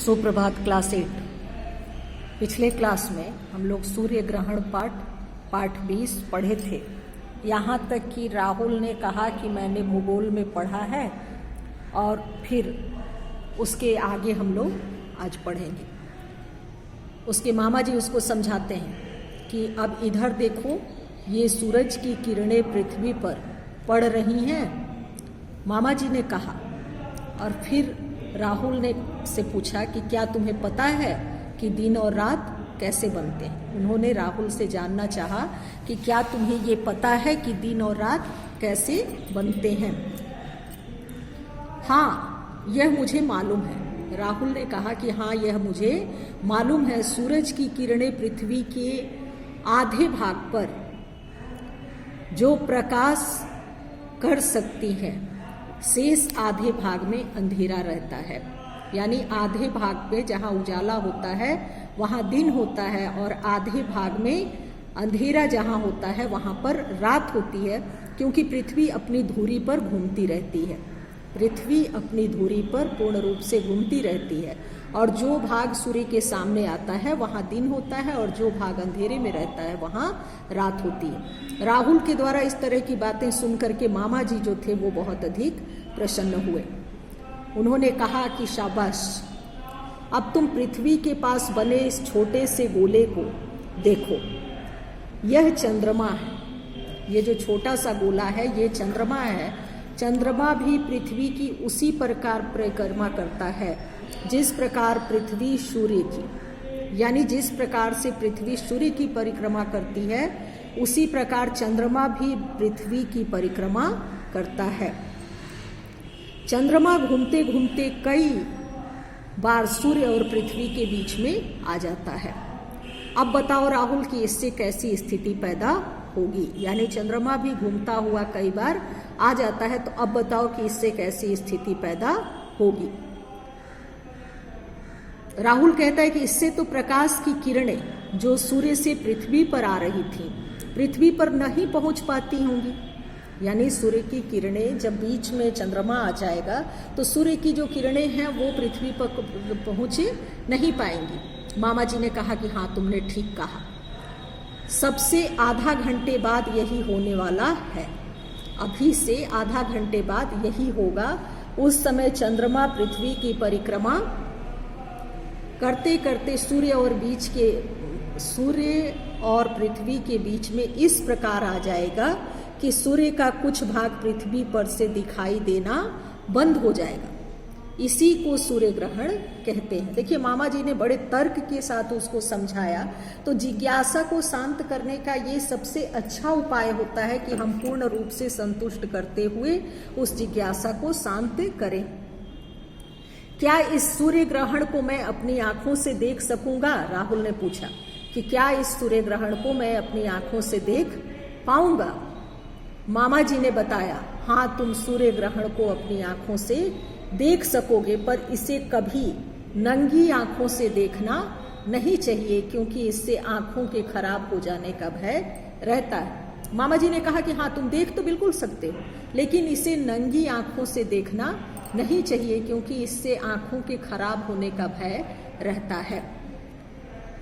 सुप्रभात क्लास 8। पिछले क्लास में हम लोग सूर्य ग्रहण पाठ 20 पढ़े थे। यहाँ तक कि राहुल ने कहा कि मैंने भूगोल में पढ़ा है और फिर उसके आगे हम लोग आज पढ़ेंगे। उसके मामा जी उसको समझाते हैं कि अब इधर देखो, ये सूरज की किरणें पृथ्वी पर पड़ रही हैं। मामा जी ने कहा और फिर राहुल ने से पूछा कि क्या तुम्हें पता है कि दिन और रात कैसे बनते हैं। उन्होंने राहुल से जानना चाहा कि क्या तुम्हें ये पता है कि दिन और रात कैसे बनते हैं। हाँ, यह मुझे मालूम है। राहुल ने कहा कि हाँ, यह मुझे मालूम है। सूरज की किरणें पृथ्वी के आधे भाग पर जो प्रकाश कर सकती हैं, शेष आधे भाग में अंधेरा रहता है। यानी आधे भाग पे जहाँ उजाला होता है वहाँ दिन होता है और आधे भाग में अंधेरा जहाँ होता है वहाँ पर रात होती है, क्योंकि पृथ्वी अपनी धुरी पर घूमती रहती है। पृथ्वी अपनी धुरी पर पूर्ण रूप से घूमती रहती है और जो भाग सूर्य के सामने आता है वहाँ दिन होता है और जो भाग अंधेरे में रहता है वहाँ रात होती है। राहुल के द्वारा इस तरह की बातें सुनकर के मामा जी जो थे वो बहुत अधिक प्रसन्न हुए। उन्होंने कहा कि शाबाश, अब तुम पृथ्वी के पास बने इस छोटे से गोले को देखो। यह चंद्रमा है। ये जो छोटा सा गोला है ये चंद्रमा है। चंद्रमा भी पृथ्वी की उसी प्रकार परिक्रमा करता है जिस प्रकार पृथ्वी सूर्य की, यानी जिस प्रकार से पृथ्वी सूर्य की परिक्रमा करती है उसी प्रकार चंद्रमा भी पृथ्वी की परिक्रमा करता है। चंद्रमा घूमते घूमते कई बार सूर्य और पृथ्वी के बीच में आ जाता है। अब बताओ राहुल कि इससे कैसी स्थिति पैदा होगी। यानी चंद्रमा भी घूमता हुआ कई बार आ जाता है, तो अब बताओ कि इससे कैसी स्थिति पैदा होगी। राहुल कहता है कि इससे तो प्रकाश की किरणें जो सूर्य से पृथ्वी पर आ रही थी पृथ्वी पर नहीं पहुंच पाती होंगी। यानी सूर्य की किरणें जब बीच में चंद्रमा आ जाएगा तो सूर्य की जो किरणें हैं वो पृथ्वी पर पहुंचे नहीं पाएंगी। मामा जी ने कहा कि हाँ, तुमने ठीक कहा। सबसे आधा घंटे बाद यही होने वाला है। अभी से आधा घंटे बाद यही होगा। उस समय चंद्रमा पृथ्वी की परिक्रमा करते करते सूर्य और पृथ्वी के बीच में इस प्रकार आ जाएगा कि सूर्य का कुछ भाग पृथ्वी पर से दिखाई देना बंद हो जाएगा। इसी को सूर्य ग्रहण कहते हैं। देखिए, मामा जी ने बड़े तर्क के साथ उसको समझाया। तो जिज्ञासा को शांत करने का ये सबसे अच्छा उपाय होता है कि हम पूर्ण रूप से संतुष्ट करते हुए उस जिज्ञासा को शांत करें। क्या इस सूर्य ग्रहण को मैं अपनी आंखों से देख सकूंगा? राहुल ने पूछा कि क्या इस सूर्य ग्रहण को मैं अपनी आंखों से देख पाऊंगा? मामा जी ने बताया, हाँ, तुम सूर्य ग्रहण को अपनी आंखों से देख सकोगे, पर इसे कभी नंगी आंखों से देखना नहीं चाहिए, क्योंकि इससे आंखों के खराब हो जाने का भय रहता है। मामा जी ने कहा कि हाँ, तुम देख तो बिल्कुल सकते हो, लेकिन इसे नंगी आंखों से देखना नहीं चाहिए, क्योंकि इससे आंखों के खराब होने का भय रहता है।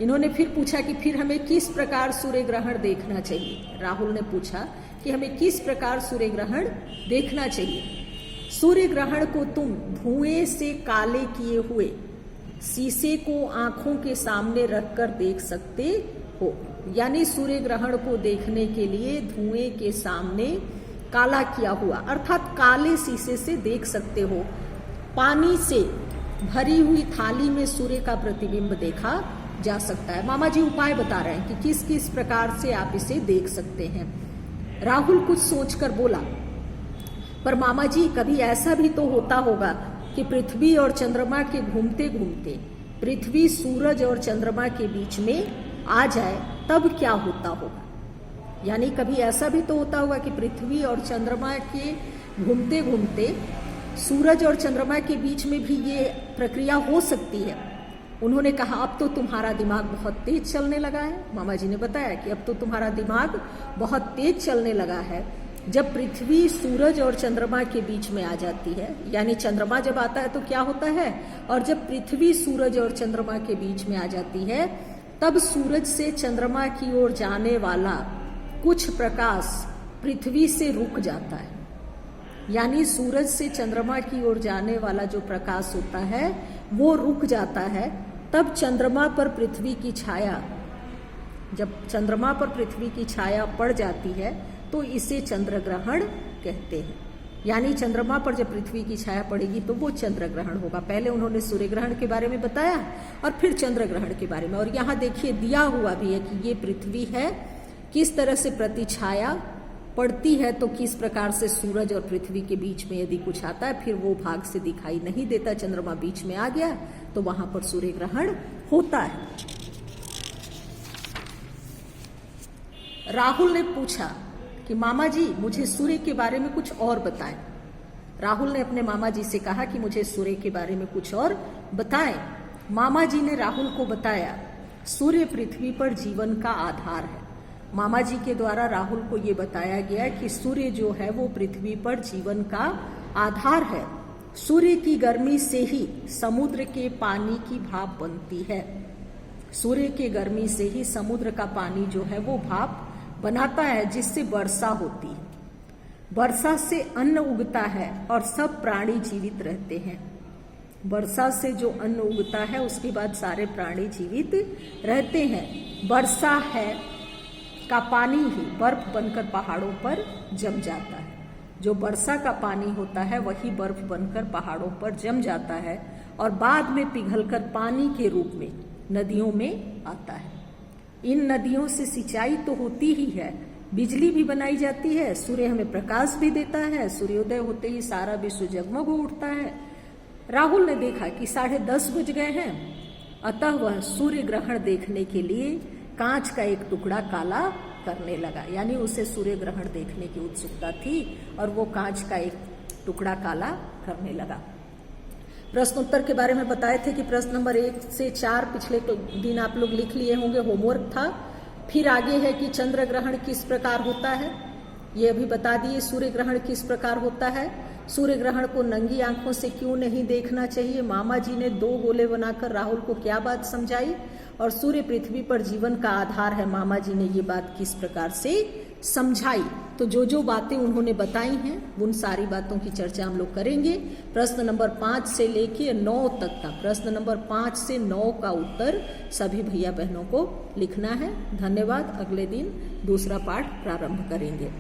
इन्होंने फिर पूछा कि फिर हमें किस प्रकार सूर्य ग्रहण देखना चाहिए। राहुल ने पूछा कि हमें किस प्रकार सूर्य ग्रहण देखना चाहिए। सूर्य ग्रहण को तुम धुएं से काले किए हुए शीशे को आंखों के सामने रखकर देख सकते हो। यानी सूर्य ग्रहण को देखने के लिए धुएं के सामने काला किया हुआ अर्थात काले शीशे से देख सकते हो। पानी से भरी हुई थाली में सूर्य का प्रतिबिंब देखा जा सकता है। मामा जी उपाय बता रहे हैं कि किस किस प्रकार से आप इसे देख सकते हैं। राहुल कुछ सोचकर बोला, पर मामा जी, कभी ऐसा भी तो होता होगा कि पृथ्वी और चंद्रमा के घूमते घूमते पृथ्वी सूरज और चंद्रमा के बीच में आ जाए, तब क्या होता होगा? यानी कभी ऐसा भी तो होता होगा कि पृथ्वी और चंद्रमा के घूमते घूमते सूरज और चंद्रमा के बीच में भी ये प्रक्रिया हो सकती है। उन्होंने कहा, अब तो तुम्हारा दिमाग बहुत तेज चलने लगा है। मामा जी ने बताया कि अब तो तुम्हारा दिमाग बहुत तेज चलने लगा है। जब पृथ्वी सूरज और चंद्रमा के बीच में आ जाती है, यानी चंद्रमा जब आता है तो क्या होता है, और जब पृथ्वी सूरज और चंद्रमा के बीच में आ जाती है तब सूरज से चंद्रमा की ओर जाने वाला कुछ प्रकाश पृथ्वी से रुक जाता है। यानी सूरज से चंद्रमा की ओर जाने वाला जो प्रकाश होता है वो रुक जाता है। तब चंद्रमा पर पृथ्वी की छाया, जब चंद्रमा पर पृथ्वी की छाया पड़ जाती है तो इसे चंद्र ग्रहण कहते हैं। यानी चंद्रमा पर जब पृथ्वी की छाया पड़ेगी तो वो चंद्र ग्रहण होगा। पहले उन्होंने सूर्य ग्रहण के बारे में बताया और फिर चंद्र ग्रहण के बारे में। और यहाँ देखिए दिया हुआ भी है कि ये पृथ्वी है, किस तरह से प्रतिछाया पड़ती है तो किस प्रकार से सूरज और पृथ्वी के बीच में यदि कुछ आता है फिर वो भाग से दिखाई नहीं देता, चंद्रमा बीच में आ गया तो वहां पर सूर्य ग्रहण होता है। राहुल ने पूछा कि मामा जी मुझे सूर्य के बारे में कुछ और बताएं। राहुल ने अपने मामा जी से कहा कि मुझे सूर्य के बारे में कुछ और बताएं। मामा जी ने राहुल को बताया सूर्य पृथ्वी पर जीवन का आधार है। मामा जी के द्वारा राहुल को ये बताया गया कि सूर्य जो है वो पृथ्वी पर जीवन का आधार है। सूर्य की गर्मी से ही समुद्र के पानी की भाप बनती है। सूर्य के गर्मी से ही समुद्र का पानी जो है वो भाप बनाता है, जिससे वर्षा होती है। वर्षा से अन्न उगता है और सब प्राणी जीवित रहते हैं। वर्षा से जो अन्न उगता है उसके बाद सारे प्राणी जीवित रहते हैं। वर्षा है का पानी ही बर्फ बनकर पहाड़ों पर जम जाता है। जो वर्षा का पानी होता है वही बर्फ बनकर पहाड़ों पर जम जाता है और बाद में पिघलकर पानी के रूप में नदियों में आता है। इन नदियों से सिंचाई तो होती ही है, बिजली भी बनाई जाती है, सूर्य हमें प्रकाश भी देता है। सूर्योदय होते ही सारा विश्व जगमग हो उठता है। राहुल ने देखा कि 10:30 बज गए हैं, अतः वह सूर्य ग्रहण देखने के लिए कांच का एक टुकड़ा काला करने लगा। यानी उसे सूर्य ग्रहण देखने की उत्सुकता थी और वो कांच का एक टुकड़ा काला करने लगा। प्रश्नोत्तर के बारे में बताए थे कि प्रश्न नंबर 1 से 4 पिछले दिन आप लोग लिख लिए होंगे, होमवर्क था। फिर आगे है कि चंद्र ग्रहण किस प्रकार होता है, ये अभी बता दिए। सूर्य ग्रहण किस प्रकार होता है, सूर्य ग्रहण को नंगी आंखों से क्यों नहीं देखना चाहिए, मामा जी ने 2 गोले बनाकर राहुल को क्या बात समझाई, और सूर्य पृथ्वी पर जीवन का आधार है, मामा जी ने ये बात किस प्रकार से समझाई। तो जो जो बातें उन्होंने बताई हैं उन सारी बातों की चर्चा हम लोग करेंगे। प्रश्न नंबर 5 से लेके 9 तक का, प्रश्न नंबर 5 से 9 का उत्तर सभी भैया बहनों को लिखना है। धन्यवाद। अगले दिन दूसरा पाठ प्रारंभ करेंगे।